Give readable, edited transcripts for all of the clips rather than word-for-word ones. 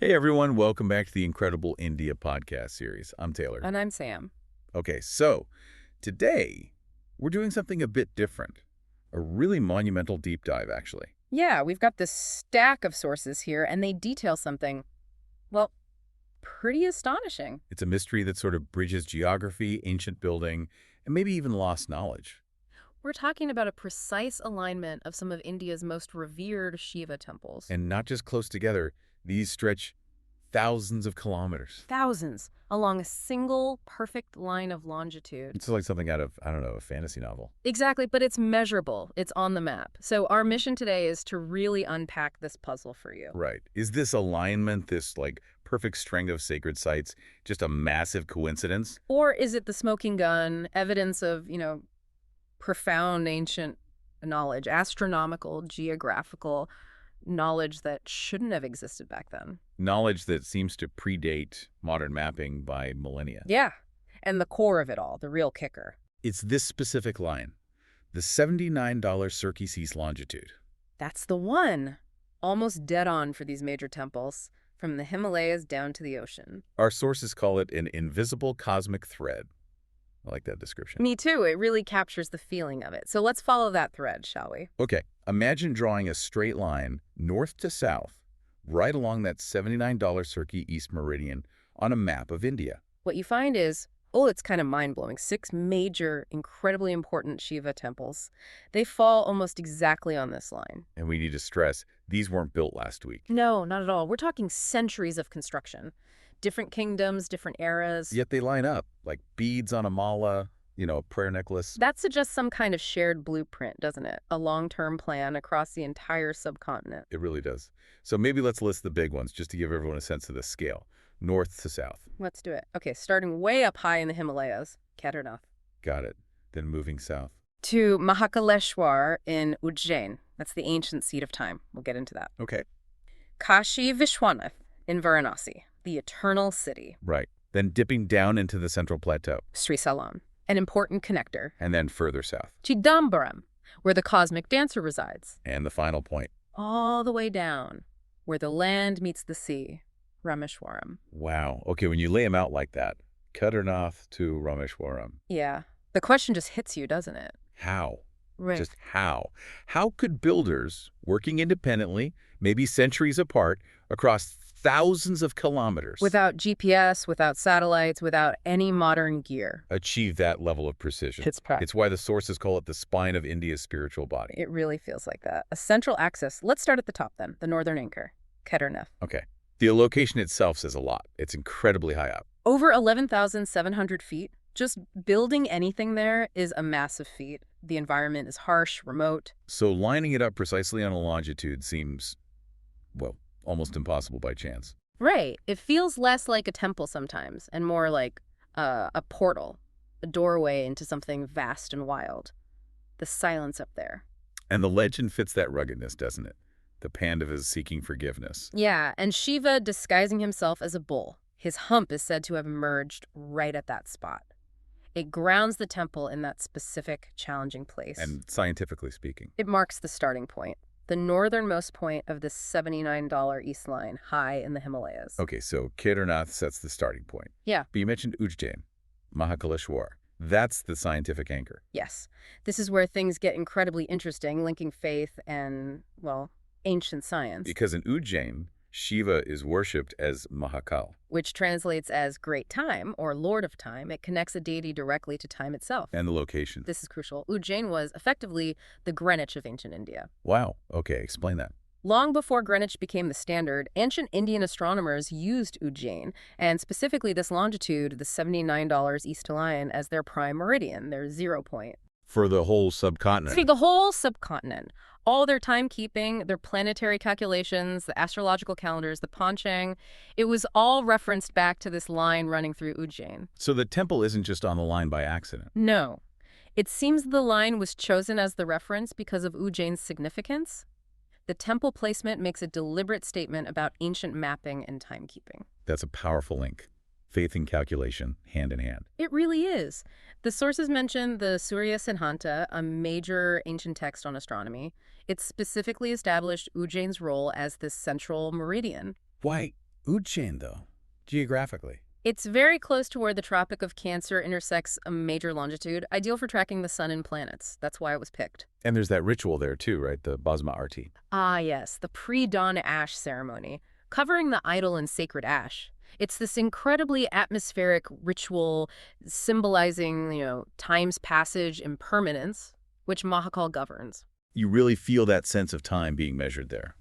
Hey everyone, welcome back to the Incredible India podcast series. I'm Taylor. And I'm Sam. Okay, so today we're doing something a bit different. A really monumental deep dive, actually. Yeah, we've got this stack of sources here, and they detail something, well, pretty astonishing. It's a mystery that sort of bridges geography, ancient building, and maybe even lost knowledge. We're talking about a precise alignment of some of India's most revered Shiva temples. And not just close together, these stretch thousands of kilometers. Thousands, along a single perfect line of longitude. It's like something out of, I don't know, a fantasy novel. Exactly, but it's measurable. It's on the map. So our mission today is to really unpack this puzzle for you. Right. Is this alignment, this perfect string of sacred sites, just a massive coincidence? Or is it the smoking gun, evidence of, profound ancient knowledge, astronomical, geographical knowledge that shouldn't have existed back then? Knowledge that seems to predate modern mapping by millennia. Yeah, and the core of it all, the real kicker. It's this specific line, the $79 Circe longitude. That's the one. Almost dead on for these major temples, from the Himalayas down to the ocean. Our sources call it an invisible cosmic thread. I like that description. Me too. It really captures the feeling of it. So let's follow that thread, shall we? Okay, imagine drawing a straight line north to south, right along that $79 Circe East Meridian on a map of India. What you find is, it's kind of mind-blowing. 6 major, incredibly important Shiva temples. They fall almost exactly on this line. And we need to stress, these weren't built last week. No, not at all. We're talking centuries of construction. Different kingdoms, different eras. Yet they line up, like beads on a mala, a prayer necklace. That suggests some kind of shared blueprint, doesn't it? A long-term plan across the entire subcontinent. It really does. So maybe let's list the big ones, just to give everyone a sense of the scale, north to south. Let's do it. Okay, starting way up high in the Himalayas, Kedarnath. Got it. Then moving south. To Mahakaleshwar in Ujjain. That's the ancient seat of time. We'll get into that. Okay. Kashi Vishwanath in Varanasi, the eternal city. Right. Then dipping down into the central plateau. Sri Salam, an important connector. And then further south. Chidambaram, where the cosmic dancer resides. And the final point. All the way down, where the land meets the sea, Rameshwaram. Wow. Okay, when you lay them out like that, Kedarnath to Rameshwaram. Yeah. The question just hits you, doesn't it? How? Right. Just how? How could builders, working independently, maybe centuries apart, across thousands of kilometers, Without GPS, without satellites, without any modern gear. achieve that level of precision? It's practical. It's why the sources call it the spine of India's spiritual body. It really feels like that. A central axis. Let's start at the top then, the northern anchor, Kedarnath. Okay. The location itself says a lot. It's incredibly high up. Over 11,700 feet. Just building anything there is a massive feat. The environment is harsh, remote. So lining it up precisely on a longitude seems, well, almost impossible by chance. Right. It feels less like a temple sometimes and more like a portal, a doorway into something vast and wild. The silence up there. And the legend fits that ruggedness, doesn't it? The Pandavas seeking forgiveness. Yeah, and Shiva disguising himself as a bull. His hump is said to have emerged right at that spot. It grounds the temple in that specific, challenging place. And scientifically speaking. It marks the starting point, the northernmost point of this $79 East Line, high in the Himalayas. Okay, so Kedarnath sets the starting point. Yeah. But you mentioned Ujjain, Mahakaleshwar. That's the scientific anchor. Yes. This is where things get incredibly interesting, linking faith and, ancient science. Because in Ujjain, Shiva is worshipped as Mahakal. Which translates as great time, or lord of time. It connects a deity directly to time itself. And the location. This is crucial. Ujjain was effectively the Greenwich of ancient India. Wow. Okay, explain that. Long before Greenwich became the standard, ancient Indian astronomers used Ujjain, and specifically this longitude, the $79 East Line, as their prime meridian, their 0 point. For the whole subcontinent. See, the whole subcontinent. All their timekeeping, their planetary calculations, the astrological calendars, the panchang, it was all referenced back to this line running through Ujjain. So the temple isn't just on the line by accident. No. It seems the line was chosen as the reference because of Ujjain's significance. The temple placement makes a deliberate statement about ancient mapping and timekeeping. That's a powerful link. Faith and calculation, hand in hand. It really is. The sources mention the Surya Sinhanta, a major ancient text on astronomy. It specifically established Ujjain's role as this central meridian. Why Ujjain, though, geographically. It's very close to where the Tropic of Cancer intersects a major longitude, ideal for tracking the sun and planets. That's why it was picked. And there's that ritual there, too, right? The Basma Arti. Ah, yes, the pre-dawn ash ceremony, covering the idol in sacred ash. It's this incredibly atmospheric ritual symbolizing, time's passage, impermanence, which Mahakal governs. You really feel that sense of time being measured there.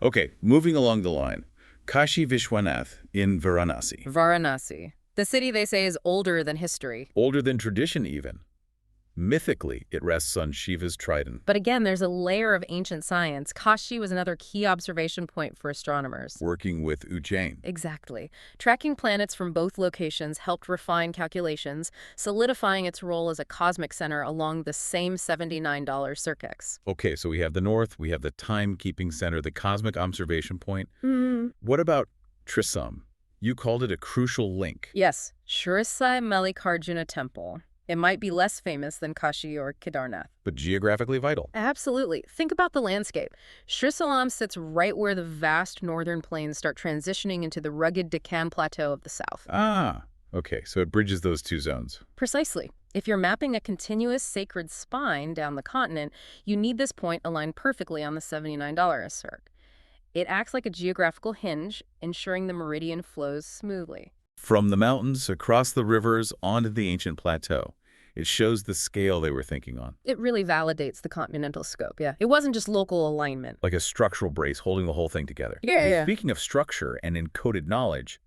Okay, moving along the line. Kashi Vishwanath in Varanasi. Varanasi. The city, they say, is older than history. Older than tradition, even. Mythically, it rests on Shiva's trident. But again, there's a layer of ancient science. Kashi was another key observation point for astronomers. Working with Ujjain. Exactly. Tracking planets from both locations helped refine calculations, solidifying its role as a cosmic center along the same $79 circex. Okay, so we have the north, we have the timekeeping center, the cosmic observation point. Hmm. What about Trisam? You called it a crucial link. Yes, Shurisai Mallikarjuna Temple. It might be less famous than Kashi or Kedarnath. But geographically vital. Absolutely. Think about the landscape. Sri Salam sits right where the vast northern plains start transitioning into the rugged Deccan Plateau of the south. Ah, okay, so it bridges those two zones. Precisely. If you're mapping a continuous sacred spine down the continent, you need this point aligned perfectly on the $79 circ. It acts like a geographical hinge, ensuring the meridian flows smoothly. From the mountains, across the rivers, onto the ancient plateau. It shows the scale they were thinking on. It really validates the continental scope, yeah. It wasn't just local alignment. Like a structural brace holding the whole thing together. Yeah. Speaking of structure and encoded knowledge,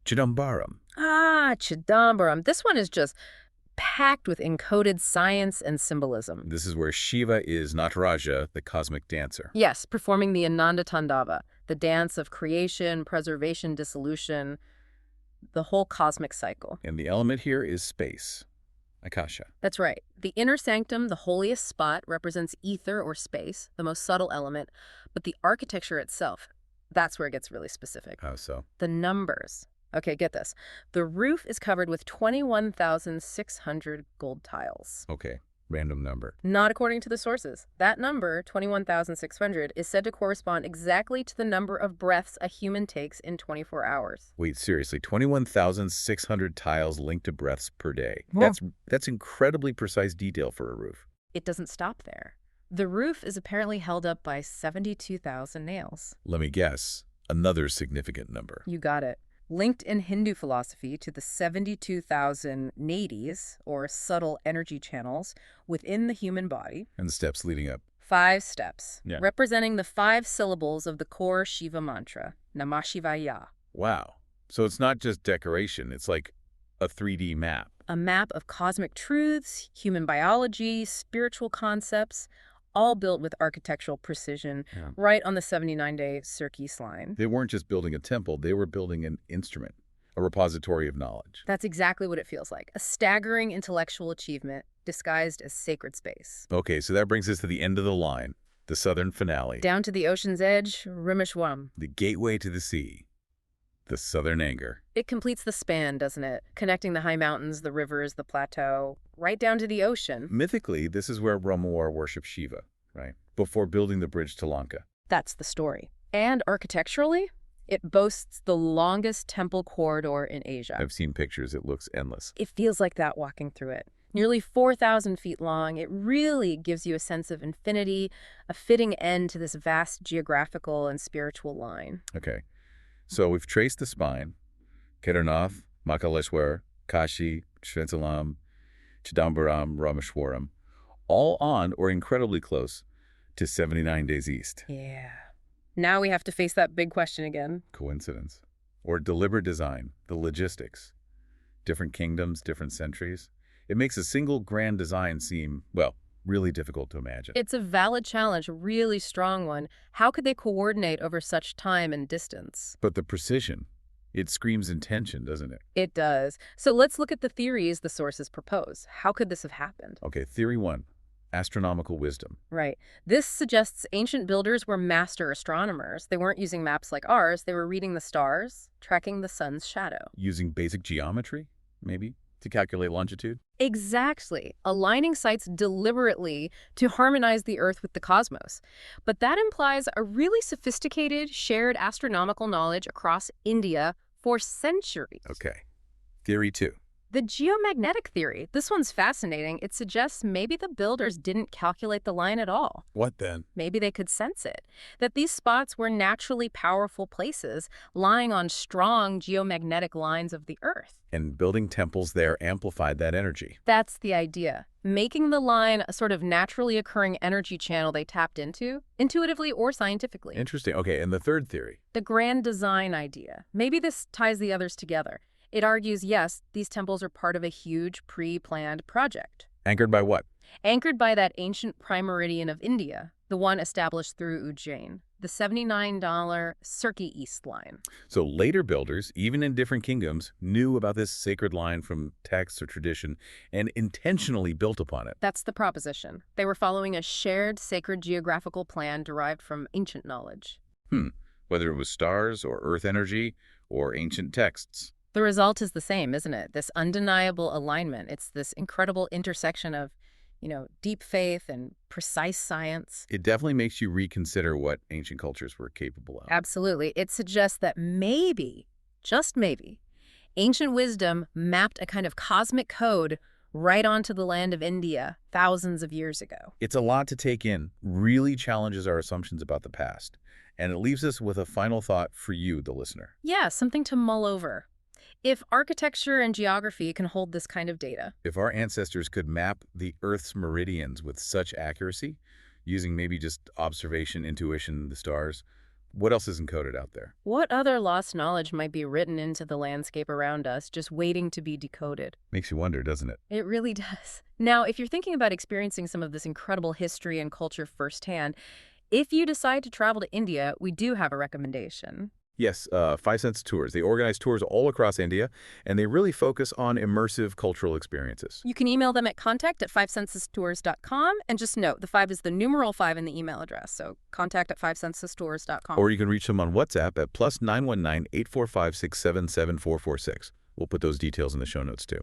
Chidambaram. Ah, Chidambaram. This one is just packed with encoded science and symbolism. This is where Shiva is Nataraja, the cosmic dancer. Yes, performing the Ananda Tandava, the dance of creation, preservation, dissolution, the whole cosmic cycle. And the element here is space. Akasha. That's right. The inner sanctum, the holiest spot, represents ether or space, the most subtle element, but the architecture itself, that's where it gets really specific. How so? The numbers. Okay, get this. The roof is covered with 21,600 gold tiles. Okay, random number. Not according to the sources. That number, 21,600, is said to correspond exactly to the number of breaths a human takes in 24 hours. Wait, seriously, 21,600 tiles linked to breaths per day. Yeah. That's incredibly precise detail for a roof. It doesn't stop there. The roof is apparently held up by 72,000 nails. Let me guess, another significant number. You got it. Linked in Hindu philosophy to the 72,000 nadis, or subtle energy channels, within the human body. And the steps leading up. 5 steps, Yeah. representing the 5 syllables of the core Shiva mantra, Namah Shivaya. Wow. So it's not just decoration, it's like a 3D map. A map of cosmic truths, human biology, spiritual concepts, all built with architectural precision, Yeah. right on the 79-day cirque line. They weren't just building a temple, they were building an instrument, a repository of knowledge. That's exactly what it feels like. A staggering intellectual achievement disguised as sacred space. Okay, so that brings us to the end of the line, the southern finale. Down to the ocean's edge, Rimeshwam. The gateway to the sea, the southern anger. It completes the span, doesn't it? Connecting the high mountains, the rivers, the plateau, right down to the ocean. Mythically, this is where Brahmawar worshipped Shiva, right? Before building the bridge to Lanka. That's the story. And architecturally, it boasts the longest temple corridor in Asia. I've seen pictures, it looks endless. It feels like that walking through it. Nearly 4,000 feet long, it really gives you a sense of infinity, a fitting end to this vast geographical and spiritual line. Okay, so we've traced the spine, Kedarnath, Mahakaleshwar, Kashi, Srinsalam, Chidambaram, Rameshwaram, all on or incredibly close to 79 days east. Yeah. Now we have to face that big question again. Coincidence? Or deliberate design, the logistics. Different kingdoms, different centuries. It makes a single grand design seem, well, really difficult to imagine. It's a valid challenge, a really strong one. How could they coordinate over such time and distance? But the precision, it screams intention, doesn't it? It does. So let's look at the theories the sources propose. How could this have happened? Okay, theory 1, astronomical wisdom. Right. This suggests ancient builders were master astronomers. They weren't using maps like ours. They were reading the stars, tracking the sun's shadow. Using basic geometry, maybe? To calculate longitude? Exactly, aligning sites deliberately to harmonize the Earth with the cosmos. But that implies a really sophisticated, shared astronomical knowledge across India for centuries. Okay. Theory 2. The geomagnetic theory, this one's fascinating. It suggests maybe the builders didn't calculate the line at all. What then? Maybe they could sense it. That these spots were naturally powerful places lying on strong geomagnetic lines of the Earth. And building temples there amplified that energy. That's the idea. Making the line a sort of naturally occurring energy channel they tapped into, intuitively or scientifically. Interesting. Okay, and the third theory? The grand design idea. Maybe this ties the others together. It argues, yes, these temples are part of a huge pre-planned project. Anchored by what? Anchored by that ancient prime meridian of India, the one established through Ujjain, the $79 Cirque East line. So later builders, even in different kingdoms, knew about this sacred line from text or tradition and intentionally built upon it. That's the proposition. They were following a shared sacred geographical plan derived from ancient knowledge. Whether it was stars or earth energy or ancient texts. The result is the same, isn't it? This undeniable alignment. It's this incredible intersection of, deep faith and precise science. It definitely makes you reconsider what ancient cultures were capable of. Absolutely. It suggests that maybe, just maybe, ancient wisdom mapped a kind of cosmic code right onto the land of India thousands of years ago. It's a lot to take in, really challenges our assumptions about the past. And it leaves us with a final thought for you, the listener. Yeah, something to mull over. If architecture and geography can hold this kind of data, If our ancestors could map the Earth's meridians with such accuracy, using maybe just observation, intuition, the stars, what else is encoded out there? what other lost knowledge might be written into the landscape around us, just waiting to be decoded? Makes you wonder, doesn't it? It really does. Now, if you're thinking about experiencing some of this incredible history and culture firsthand, if you decide to travel to India, we do have a recommendation. Yes, 5 Senses Tours. They organize tours all across India, and they really focus on immersive cultural experiences. You can email them at contact@fivesensestours.com, and just note, the 5 is the numeral 5 in the email address, so contact@fivesensestours.com. Or you can reach them on WhatsApp at +919 845 677 446. We'll put those details in the show notes too.